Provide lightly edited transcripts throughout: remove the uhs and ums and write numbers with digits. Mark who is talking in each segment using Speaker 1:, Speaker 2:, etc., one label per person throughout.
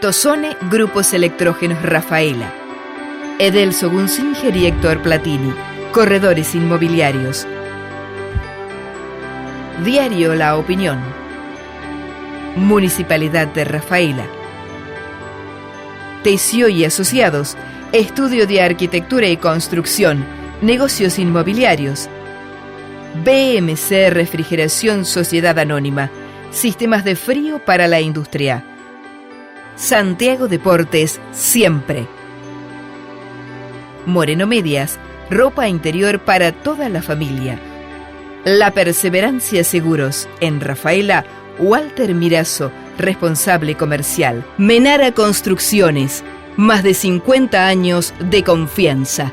Speaker 1: Tosone Grupos Electrógenos Rafaela. Edelso Gunzinger y Héctor Platini, corredores inmobiliarios. Diario La Opinión. Municipalidad de Rafaela. Tessio y Asociados, Estudio de Arquitectura y Construcción, Negocios Inmobiliarios. BMC Refrigeración Sociedad Anónima, Sistemas de Frío para la Industria. Santiago Deportes, siempre. Moreno Medias, ropa interior para toda la familia. La Perseverancia Seguros, en Rafaela, Walter Mirazo, responsable comercial. Menara Construcciones, más de 50 años de confianza.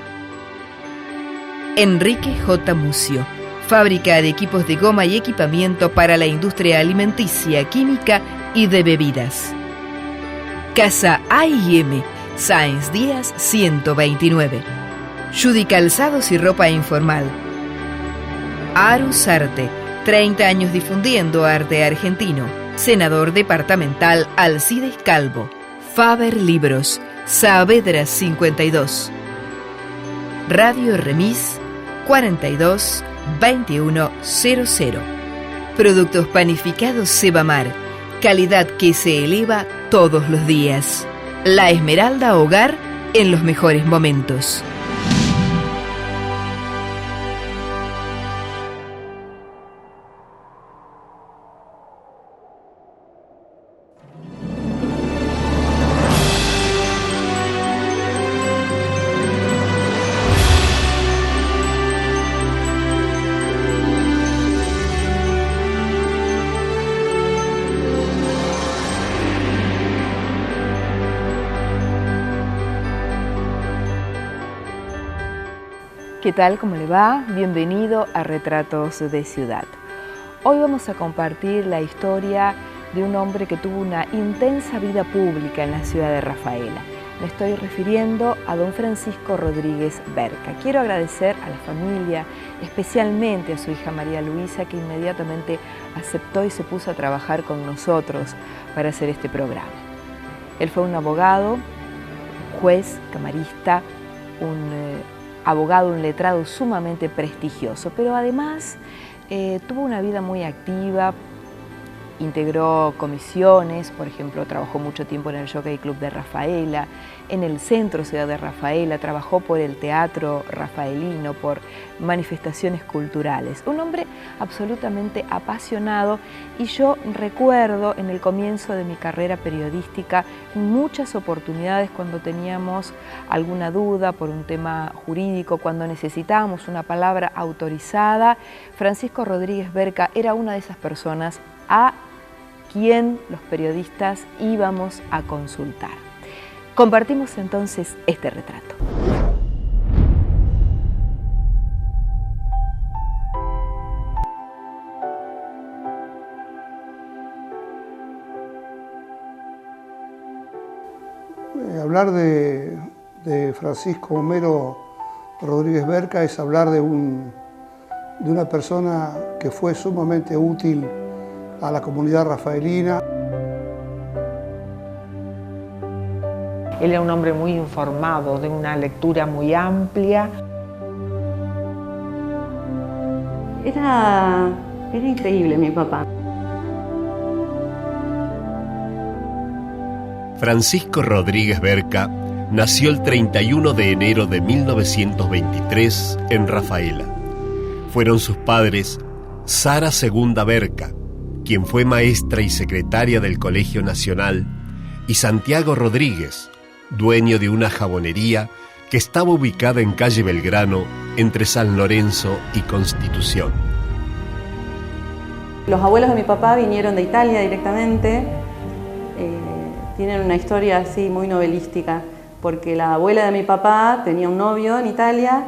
Speaker 1: Enrique J. Mucio, fábrica de equipos de goma y equipamiento para la industria alimenticia, química y de bebidas. Casa A&M, Sáenz Díaz 129. Judy Calzados y ropa informal. Arus Arte, 30 años difundiendo arte argentino. Senador departamental Alcides Calvo. Faber Libros, Saavedra 52. Radio Remis 42 2100. Productos panificados Sebamar, calidad que se eleva todos los días. La Esmeralda Hogar en los mejores momentos. ¿Qué tal? ¿Cómo le va? Bienvenido a Retratos de Ciudad. Hoy vamos a compartir la historia de un hombre que tuvo una intensa vida pública en la ciudad de Rafaela. Me estoy refiriendo a don Francisco Rodríguez Berca. Quiero agradecer a la familia, especialmente a su hija María Luisa, que inmediatamente aceptó y se puso a trabajar con nosotros para hacer este programa. Él fue un abogado, juez, camarista, abogado, un letrado sumamente prestigioso, pero además tuvo una vida muy activa, integró comisiones, por ejemplo, trabajó mucho tiempo en el Jockey Club de Rafaela, en el Centro Ciudad de Rafaela, trabajó por el Teatro Rafaelino, por manifestaciones culturales. Un hombre absolutamente apasionado, y yo recuerdo en el comienzo de mi carrera periodística muchas oportunidades cuando teníamos alguna duda por un tema jurídico, cuando necesitábamos una palabra autorizada. Francisco Rodríguez Berca era una de esas personas a quien los periodistas íbamos a consultar. Compartimos entonces este retrato.
Speaker 2: Hablar de Francisco Homero Rodríguez Berca es hablar de una persona que fue sumamente útil a la comunidad rafaelina.
Speaker 3: Él era un hombre muy informado, de una lectura muy amplia.
Speaker 4: Era increíble mi papá.
Speaker 5: Francisco Rodríguez Berca nació el 31 de enero de 1923 en Rafaela. Fueron sus padres Sara Segunda Berca, quien fue maestra y secretaria del Colegio Nacional, y Santiago Rodríguez, dueño de una jabonería que estaba ubicada en calle Belgrano, entre San Lorenzo y Constitución.
Speaker 4: Los abuelos de mi papá vinieron de Italia directamente. Tienen una historia así muy novelística, porque la abuela de mi papá tenía un novio en Italia.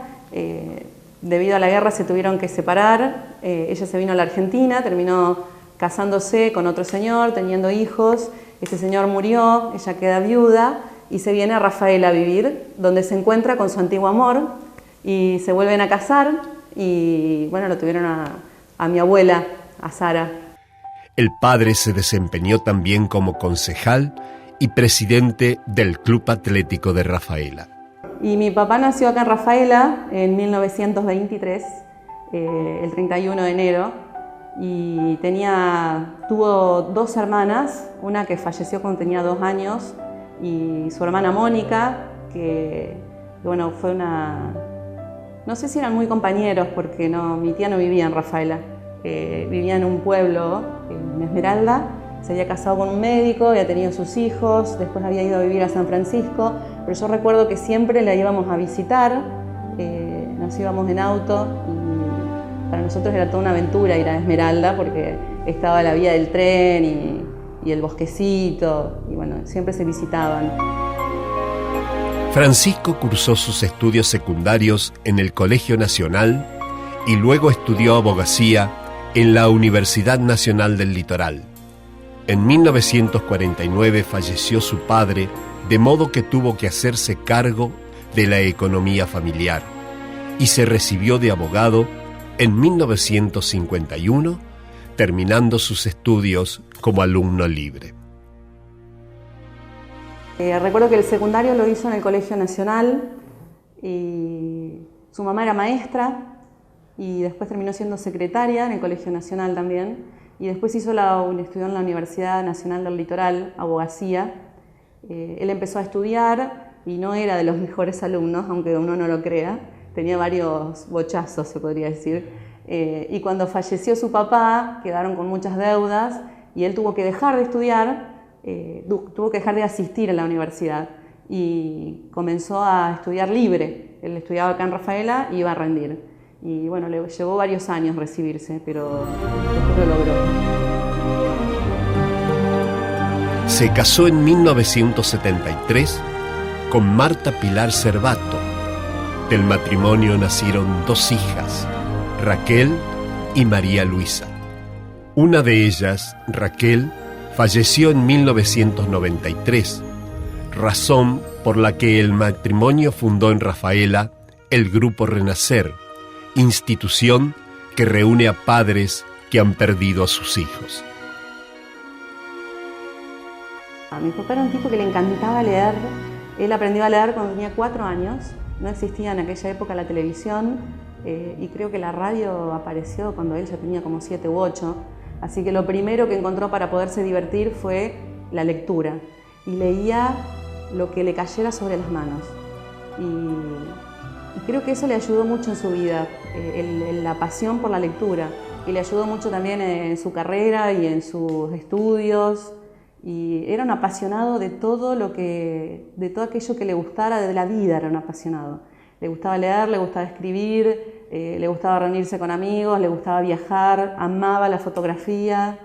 Speaker 4: Debido a la guerra se tuvieron que separar. Ella se vino a la Argentina, terminó casándose con otro señor, teniendo hijos. Ese señor murió, ella queda viuda y se viene a Rafaela a vivir, donde se encuentra con su antiguo amor, y se vuelven a casar, y bueno, lo tuvieron a mi abuela, a Sara.
Speaker 5: El padre se desempeñó también como concejal y presidente del Club Atlético de Rafaela.
Speaker 4: Y mi papá nació acá en Rafaela en 1923, el 31 de enero, y tuvo dos hermanas, una que falleció cuando tenía 2 años, y su hermana Mónica, que bueno, fue una... No sé si eran muy compañeros, porque mi tía no vivía en Rafaela, vivía en un pueblo, en Esmeralda. Se había casado con un médico, había tenido sus hijos, después había ido a vivir a San Francisco, pero yo recuerdo que siempre la íbamos a visitar, nos íbamos en auto y para nosotros era toda una aventura ir a Esmeralda porque estaba la vía del tren y el bosquecito y bueno, siempre se visitaban.
Speaker 5: Francisco cursó sus estudios secundarios en el Colegio Nacional y luego estudió abogacía en la Universidad Nacional del Litoral. En 1949 falleció su padre, de modo que tuvo que hacerse cargo de la economía familiar y se recibió de abogado en 1951, terminando sus estudios como alumno libre.
Speaker 4: Recuerdo que el secundario lo hizo en el Colegio Nacional y su mamá era maestra y después terminó siendo secretaria en el Colegio Nacional también. Y después estudió en la Universidad Nacional del Litoral, abogacía. Él empezó a estudiar y no era de los mejores alumnos, aunque uno no lo crea. Tenía varios bochazos, se podría decir. Y cuando falleció su papá, quedaron con muchas deudas y él tuvo que dejar de estudiar, tuvo que dejar de asistir a la universidad y comenzó a estudiar libre. Él estudiaba acá en Rafaela y iba a rendir. Y bueno, le llevó varios años recibirse, pero después lo logró.
Speaker 5: Se casó en 1973 con Marta Pilar Cervato. Del matrimonio nacieron 2 hijas, Raquel y María Luisa. Una de ellas, Raquel, falleció en 1993, razón por la que el matrimonio fundó en Rafaela el Grupo Renacer, institución que reúne a padres que han perdido a sus hijos.
Speaker 4: Mi papá era un tipo que le encantaba leer. Él aprendió a leer cuando tenía 4 años. No existía en aquella época la televisión y creo que la radio apareció cuando él ya tenía como 7 u 8. Así que lo primero que encontró para poderse divertir fue la lectura. Y leía lo que le cayera sobre las manos. Y creo que eso le ayudó mucho en su vida, la pasión por la lectura. Y le ayudó mucho también en su carrera y en sus estudios. Y era un apasionado de todo aquello que le gustara de la vida, era un apasionado. Le gustaba leer, le gustaba escribir, le gustaba reunirse con amigos, le gustaba viajar, amaba la fotografía.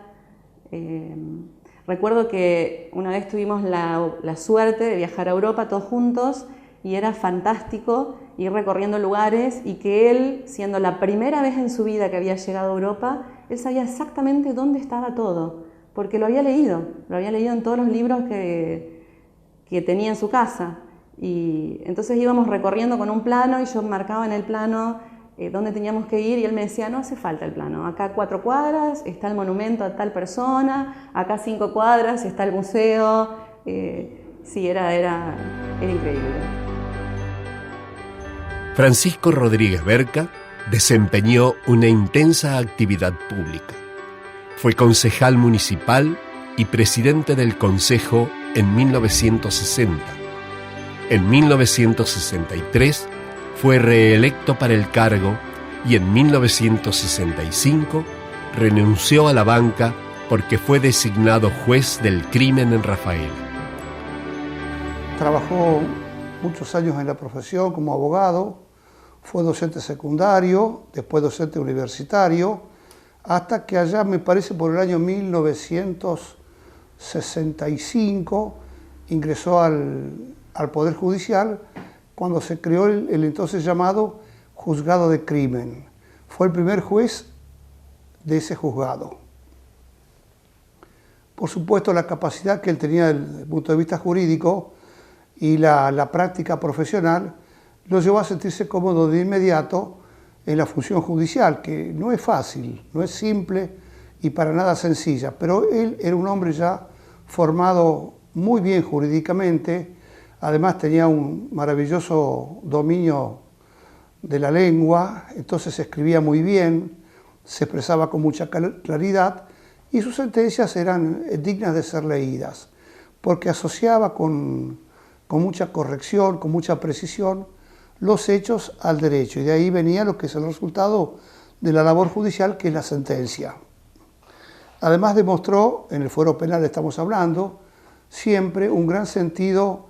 Speaker 4: Recuerdo que una vez tuvimos la suerte de viajar a Europa todos juntos y era fantástico ir recorriendo lugares y que él, siendo la primera vez en su vida que había llegado a Europa, él sabía exactamente dónde estaba todo, porque lo había leído en todos los libros que tenía en su casa. Y entonces íbamos recorriendo con un plano y yo marcaba en el plano dónde teníamos que ir y él me decía, no hace falta el plano, acá 4 cuadras está el monumento a tal persona, acá 5 cuadras está el museo. Sí, era increíble.
Speaker 5: Francisco Rodríguez Berca desempeñó una intensa actividad pública. Fue concejal municipal y presidente del Consejo en 1960. En 1963 fue reelecto para el cargo y en 1965 renunció a la banca porque fue designado juez del crimen en Rafaela.
Speaker 2: Trabajó muchos años en la profesión como abogado, fue docente secundario, después docente universitario, hasta que allá, me parece por el año 1965, ingresó al Poder Judicial cuando se creó el entonces llamado Juzgado de Crimen. Fue el primer juez de ese juzgado. Por supuesto, la capacidad que él tenía desde el punto de vista jurídico y la práctica profesional lo llevó a sentirse cómodo de inmediato en la función judicial, que no es fácil, no es simple y para nada sencilla, pero él era un hombre ya formado muy bien jurídicamente, además tenía un maravilloso dominio de la lengua, entonces escribía muy bien, se expresaba con mucha claridad y sus sentencias eran dignas de ser leídas, porque asociaba con mucha corrección, con mucha precisión, los hechos al derecho, y de ahí venía lo que es el resultado de la labor judicial, que es la sentencia. Además demostró, en el fuero penal estamos hablando, siempre un gran sentido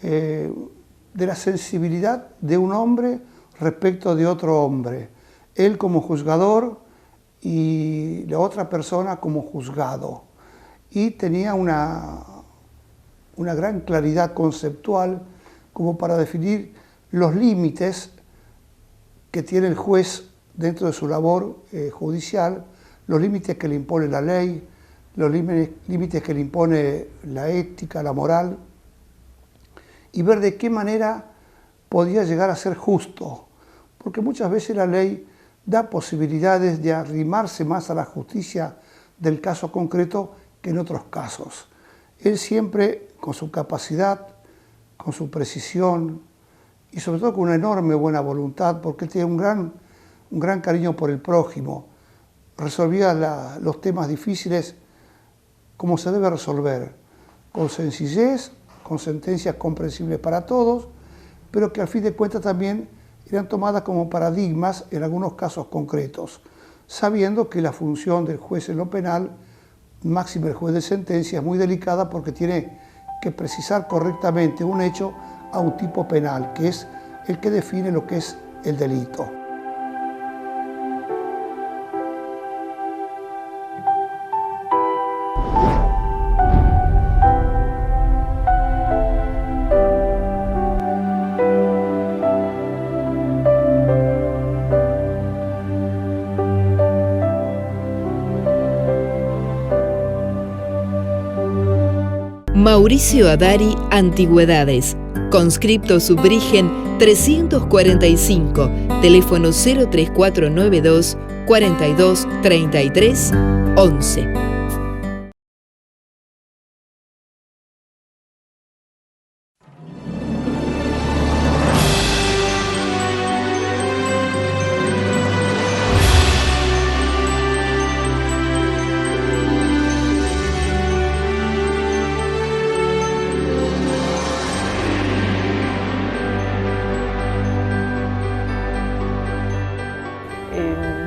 Speaker 2: de la sensibilidad de un hombre respecto de otro hombre. Él como juzgador y la otra persona como juzgado. Y tenía una gran claridad conceptual como para definir los límites que tiene el juez dentro de su labor judicial, los límites que le impone la ley, los límites que le impone la ética, la moral, y ver de qué manera podía llegar a ser justo, porque muchas veces la ley da posibilidades de arrimarse más a la justicia del caso concreto que en otros casos. Él siempre, con su capacidad, con su precisión y sobre todo con una enorme buena voluntad, porque él tiene un gran cariño por el prójimo, resolvía los temas difíciles como se debe resolver, con sencillez, con sentencias comprensibles para todos, pero que al fin de cuentas también eran tomadas como paradigmas en algunos casos concretos, sabiendo que la función del juez en lo penal, máximo el juez de sentencia, es muy delicada porque tiene que precisar correctamente un hecho a un tipo penal, que es el que define lo que es el delito.
Speaker 6: Mauricio Adari, Antigüedades. Conscripto Subrigen 345, teléfono 03492 42 33 11.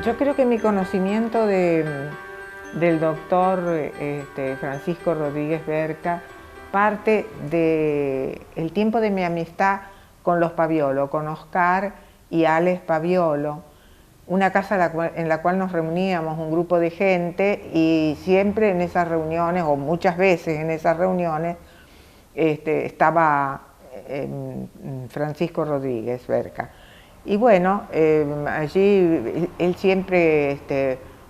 Speaker 3: Yo creo que mi conocimiento del doctor Francisco Rodríguez Berca parte del tiempo de mi amistad con los Paviolo, con Oscar y Alex Paviolo, una casa en la cual nos reuníamos un grupo de gente, y siempre en esas reuniones, o muchas veces en esas reuniones, estaba Francisco Rodríguez Berca. Y bueno, allí él siempre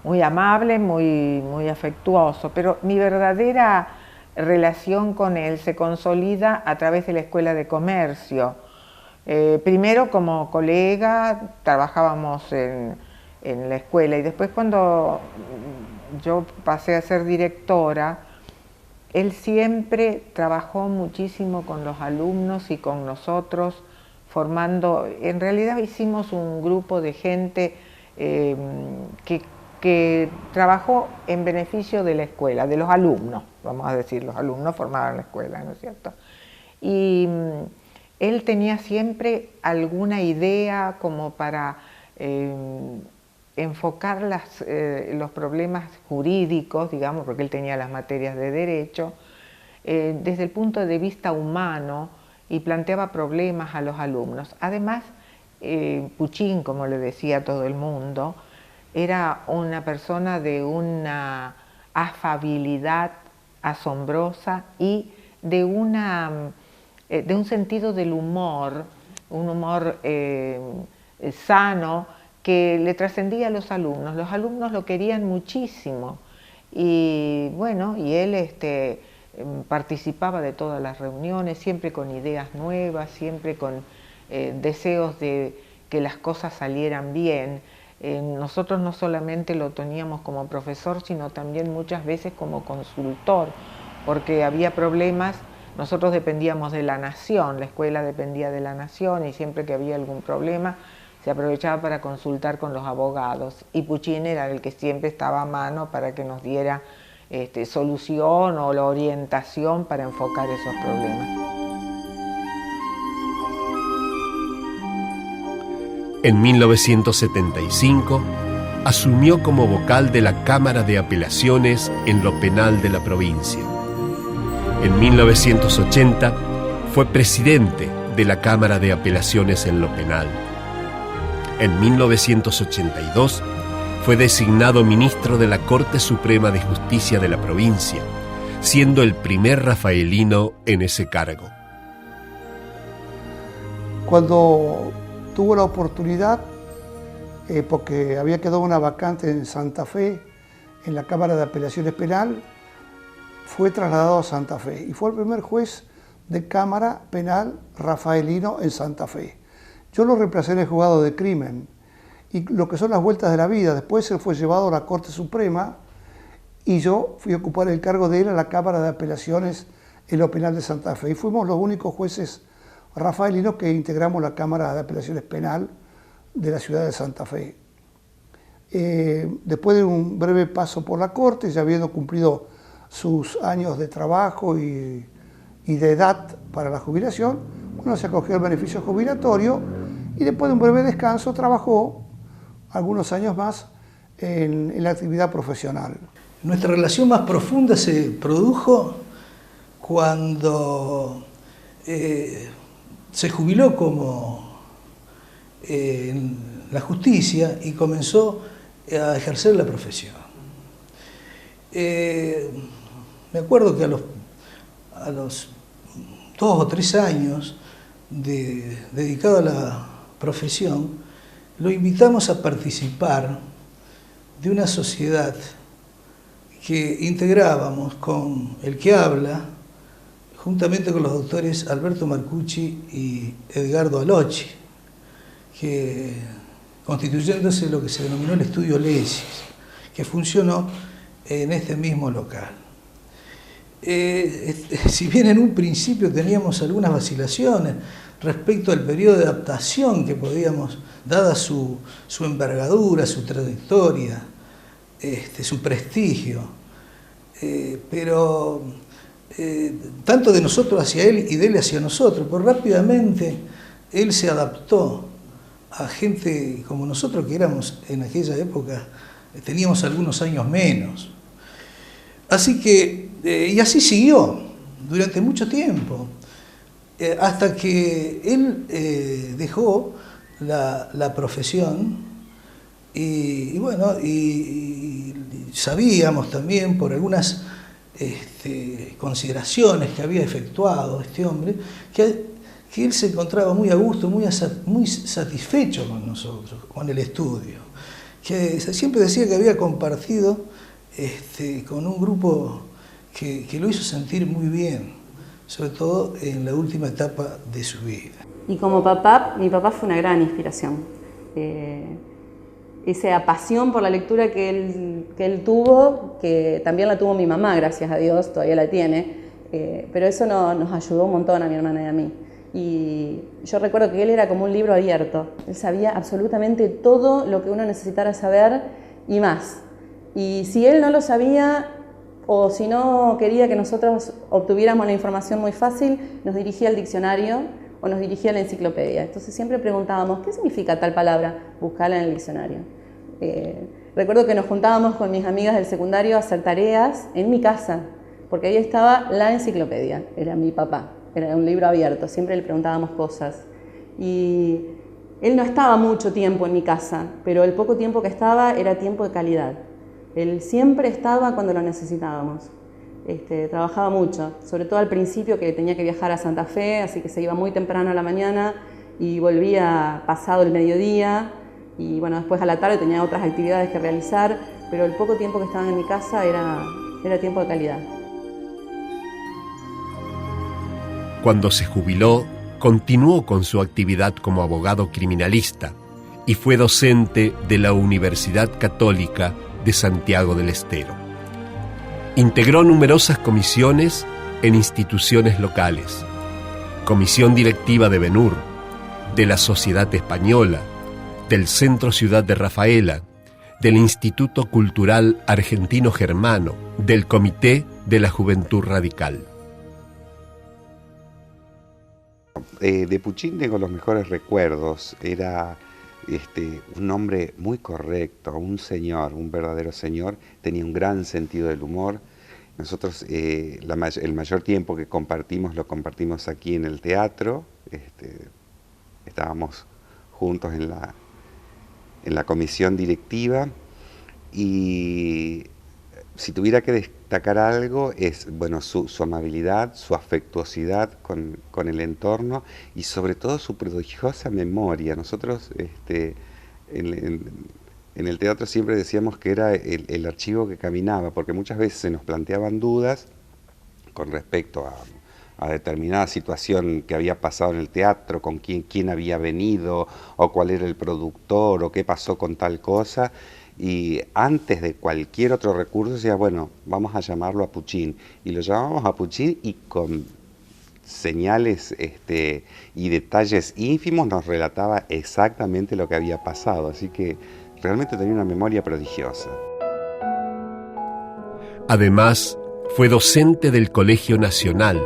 Speaker 3: muy amable, muy afectuoso, pero mi verdadera relación con él se consolida a través de la Escuela de Comercio. Primero como colega, trabajábamos en la escuela, y después cuando yo pasé a ser directora, él siempre trabajó muchísimo con los alumnos y con nosotros, formando, en realidad hicimos un grupo de gente que trabajó en beneficio de la escuela, de los alumnos, vamos a decir, los alumnos formaban la escuela, ¿no es cierto? Y él tenía siempre alguna idea como para enfocar los problemas jurídicos, digamos, porque él tenía las materias de derecho, desde el punto de vista humano, y planteaba problemas a los alumnos. Además, Puchín, como le decía a todo el mundo, era una persona de una afabilidad asombrosa y de un sentido del humor, un humor sano, que le trascendía a los alumnos. Los alumnos lo querían muchísimo, y bueno, y él participaba de todas las reuniones, siempre con ideas nuevas, siempre con deseos de que las cosas salieran bien. Nosotros no solamente lo teníamos como profesor, sino también muchas veces como consultor, porque había problemas. Nosotros dependíamos de la Nación, la escuela dependía de la Nación, y siempre que había algún problema se aprovechaba para consultar con los abogados, y Puccini era el que siempre estaba a mano para que nos diera solución o la orientación para enfocar esos problemas.
Speaker 5: En 1975 asumió como vocal de la Cámara de Apelaciones en lo penal de la provincia. En 1980 fue presidente de la Cámara de Apelaciones en lo penal. En 1982 fue designado ministro de la Corte Suprema de Justicia de la provincia, siendo el primer rafaelino en ese cargo.
Speaker 2: Cuando tuvo la oportunidad, porque había quedado una vacante en Santa Fe, en la Cámara de Apelaciones Penal, fue trasladado a Santa Fe y fue el primer juez de Cámara Penal rafaelino en Santa Fe. Yo lo reemplacé en el juzgado de crimen y lo que son las vueltas de la vida. Después él fue llevado a la Corte Suprema y yo fui a ocupar el cargo de él a la Cámara de Apelaciones en lo penal de Santa Fe. Y fuimos los únicos jueces rafaelinos que integramos la Cámara de Apelaciones Penal de la ciudad de Santa Fe. Después de un breve paso por la Corte, ya habiendo cumplido sus años de trabajo y de edad para la jubilación, bueno, se acogió al beneficio jubilatorio y después de un breve descanso trabajó algunos años más en la actividad profesional.
Speaker 7: Nuestra relación más profunda se produjo cuando se jubiló como en la justicia y comenzó a ejercer la profesión. Me acuerdo que a los 2 o 3 años dedicado a la profesión, lo invitamos a participar de una sociedad que integrábamos con El que habla, juntamente con los doctores Alberto Marcucci y Edgardo Alocci, que constituyéndose lo que se denominó el Estudio Lesis, que funcionó en este mismo local. Si bien en un principio teníamos algunas vacilaciones respecto al periodo de adaptación que podíamos, dada su envergadura, su trayectoria, su prestigio, pero tanto de nosotros hacia él y de él hacia nosotros, pero rápidamente él se adaptó a gente como nosotros, que éramos en aquella época, teníamos algunos años menos. Así que, y así siguió durante mucho tiempo, hasta que él dejó la profesión y bueno, y sabíamos también por algunas consideraciones que había efectuado este hombre, que él se encontraba muy a gusto, muy satisfecho con nosotros, con el estudio, que siempre decía que había compartido con un grupo que lo hizo sentir muy bien, sobre todo en la última etapa de su vida.
Speaker 4: Y como papá, mi papá fue una gran inspiración. Esa pasión por la lectura que él tuvo, que también la tuvo mi mamá, gracias a Dios, todavía la tiene, pero eso nos ayudó un montón a mi hermana y a mí. Y yo recuerdo que él era como un libro abierto. Él sabía absolutamente todo lo que uno necesitara saber y más. Y si él no lo sabía, o si no quería que nosotros obtuviéramos la información muy fácil, nos dirigía al diccionario o nos dirigía a la enciclopedia. Entonces siempre preguntábamos, ¿qué significa tal palabra? Buscarla en el diccionario. Recuerdo que nos juntábamos con mis amigas del secundario a hacer tareas en mi casa, porque ahí estaba la enciclopedia, era mi papá, era un libro abierto, siempre le preguntábamos cosas. Y él no estaba mucho tiempo en mi casa, pero el poco tiempo que estaba era tiempo de calidad. Él siempre estaba cuando lo necesitábamos. Trabajaba mucho, sobre todo al principio, que tenía que viajar a Santa Fe, así que se iba muy temprano a la mañana y volvía pasado el mediodía, y bueno, después a la tarde tenía otras actividades que realizar, pero el poco tiempo que estaba en mi casa era tiempo de calidad.
Speaker 5: Cuando se jubiló, continuó con su actividad como abogado criminalista y fue docente de la Universidad Católica de Santiago del Estero. Integró numerosas comisiones en instituciones locales, Comisión Directiva de BENUR, de la Sociedad Española, del Centro Ciudad de Rafaela, del Instituto Cultural Argentino Germano, del Comité de la Juventud Radical.
Speaker 8: De Puchín tengo los mejores recuerdos. Era un hombre muy correcto, un señor, un verdadero señor. Tenía un gran sentido del humor. Nosotros el mayor tiempo que compartimos lo compartimos aquí en el teatro. Estábamos juntos en la comisión directiva, y si tuviera que destacar algo es su amabilidad, su afectuosidad con el entorno y sobre todo su prodigiosa memoria. Nosotros en el teatro siempre decíamos que era el archivo que caminaba, porque muchas veces se nos planteaban dudas con respecto a determinada situación que había pasado en el teatro, con quién había venido, o cuál era el productor, o qué pasó con tal cosa. Y antes de cualquier otro recurso decía, bueno, vamos a llamarlo a Puchín. Y lo llamábamos a Puchín y con señales y detalles ínfimos nos relataba exactamente lo que había pasado. Así que realmente tenía una memoria prodigiosa.
Speaker 5: Además, fue docente del Colegio Nacional,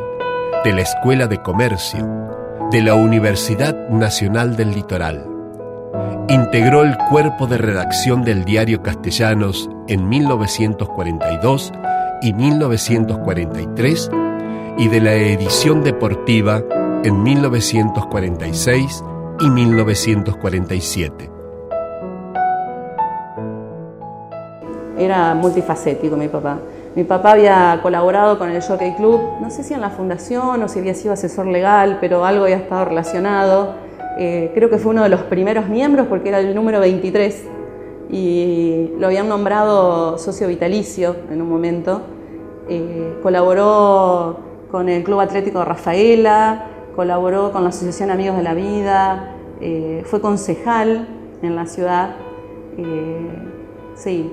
Speaker 5: de la Escuela de Comercio, de la Universidad Nacional del Litoral. Integró el cuerpo de redacción del diario Castellanos en 1942 y 1943 y de la edición deportiva en 1946 y 1947.
Speaker 4: Era multifacético mi papá. Mi papá había colaborado con el Jockey Club, no sé si en la fundación o si había sido asesor legal, pero algo había estado relacionado. Creo que fue uno de los primeros miembros porque era el número 23 y lo habían nombrado socio vitalicio en un momento. Colaboró con el Club Atlético de Rafaela, colaboró con la Asociación Amigos de la Vida, fue concejal en la ciudad. Sí,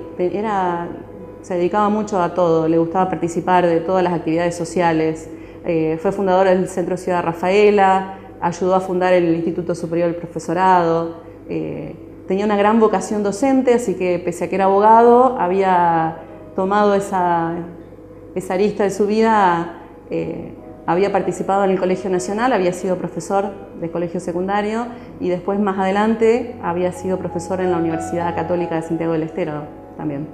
Speaker 4: se dedicaba mucho a todo, le gustaba participar de todas las actividades sociales. Fue fundador del Centro Ciudad de Rafaela, ayudó a fundar el Instituto Superior del Profesorado. Tenía una gran vocación docente, así que pese a que era abogado, había tomado esa arista de su vida. Había participado en el Colegio Nacional, había sido profesor de colegio secundario y después, más adelante, había sido profesor en la Universidad Católica de Santiago del Estero también.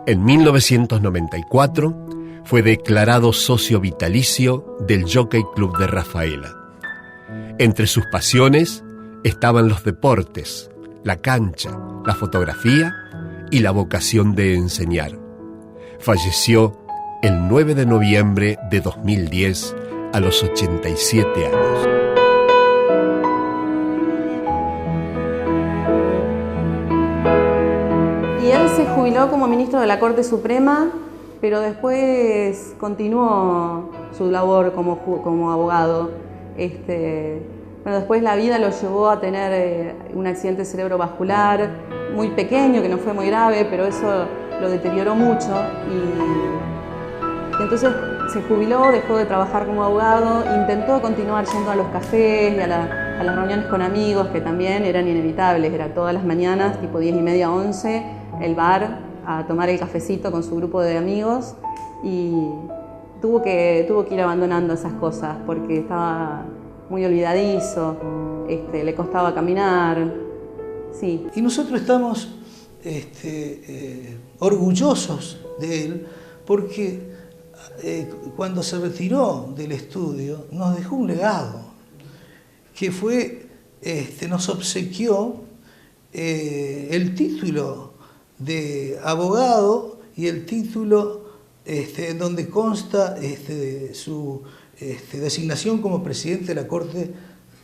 Speaker 5: En 1994 fue declarado socio vitalicio del Jockey Club de Rafaela. Entre sus pasiones estaban los deportes, la cancha, la fotografía y la vocación de enseñar. Falleció el 9 de noviembre de 2010 a los 87 años.
Speaker 4: Se jubiló como ministro de la Corte Suprema, pero después continuó su labor como abogado. Después la vida lo llevó a tener un accidente cerebrovascular muy pequeño, que no fue muy grave, pero eso lo deterioró mucho. Y entonces se jubiló, dejó de trabajar como abogado, intentó continuar yendo a los cafés y a las reuniones con amigos, que también eran inevitables, era todas las mañanas, tipo 10:30, 11, el bar, a tomar el cafecito con su grupo de amigos, y tuvo que ir abandonando esas cosas porque estaba muy olvidadizo, le costaba caminar. Sí.
Speaker 7: Y nosotros estamos orgullosos de él porque cuando se retiró del estudio nos dejó un legado que fue, nos obsequió el título de abogado y el título en donde consta su designación como presidente de la Corte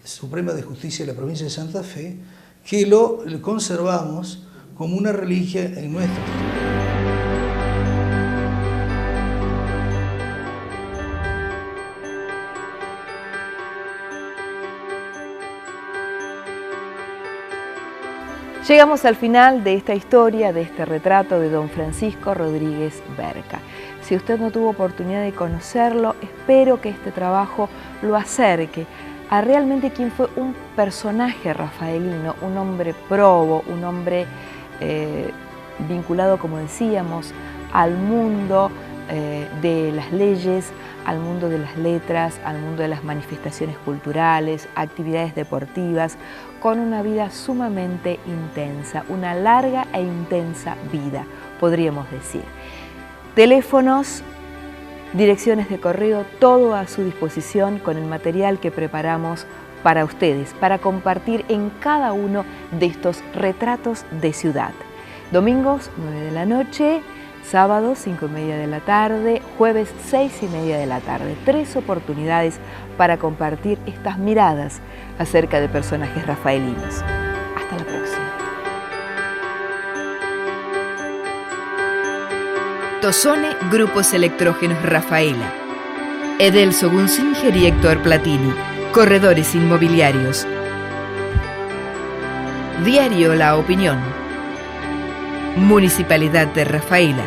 Speaker 7: Suprema de Justicia de la provincia de Santa Fe, que lo conservamos como una reliquia en nuestra.
Speaker 1: Llegamos al final de esta historia, de este retrato de don Francisco Rodríguez Berca. Si usted no tuvo oportunidad de conocerlo, espero que este trabajo lo acerque a realmente quien fue un personaje rafaelino, un hombre probo, un hombre vinculado, como decíamos, al mundo de las leyes, al mundo de las letras, al mundo de las manifestaciones culturales, actividades deportivas, con una vida sumamente intensa, una larga e intensa vida, podríamos decir. Teléfonos, direcciones de correo, todo a su disposición con el material que preparamos para ustedes, para compartir en cada uno de estos retratos de ciudad. Domingos, 9 de la noche, sábados, 5:30 de la tarde, jueves, 6:30 de la tarde. 3 oportunidades para compartir estas miradas acerca de personajes rafaelinos. Hasta la próxima.
Speaker 6: Tosone Grupos Electrógenos Rafaela. Edelso Gunzinger y Héctor Platini, Corredores Inmobiliarios. Diario La Opinión. Municipalidad de Rafaela.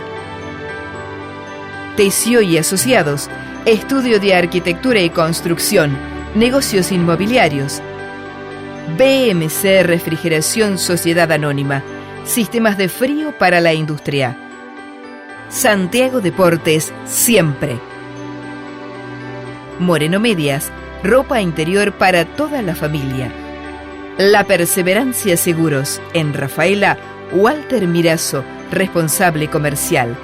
Speaker 6: Tessio y Asociados, Estudio de Arquitectura y Construcción, Negocios Inmobiliarios. BMC Refrigeración Sociedad Anónima, Sistemas de frío para la industria. Santiago Deportes, siempre. Moreno Medias, ropa interior para toda la familia. La Perseverancia Seguros, en Rafaela, Walter Mirazo, responsable comercial.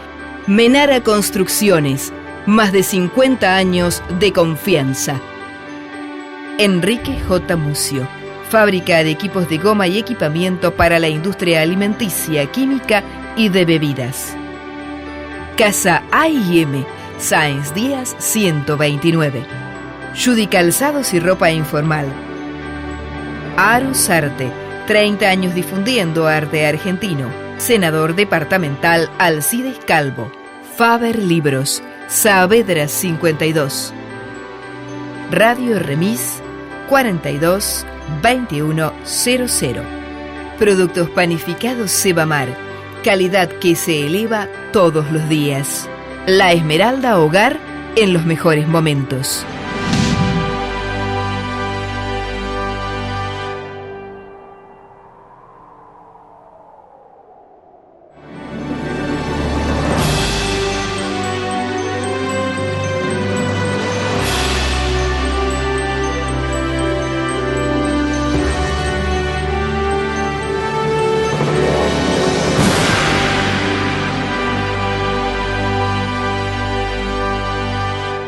Speaker 6: Menara Construcciones, más de 50 años de confianza. Enrique J. Mucio, fábrica de equipos de goma y equipamiento para la industria alimenticia, química y de bebidas. Casa A&M, Sáenz Díaz 129. Judy Calzados y ropa informal. Arus Arte, 30 años difundiendo arte argentino. Senador departamental Alcides Calvo. Faber Libros, Saavedra 52. Radio Remis 42 2100. Productos panificados Sebamar, calidad que se eleva todos los días. La Esmeralda Hogar en los mejores momentos.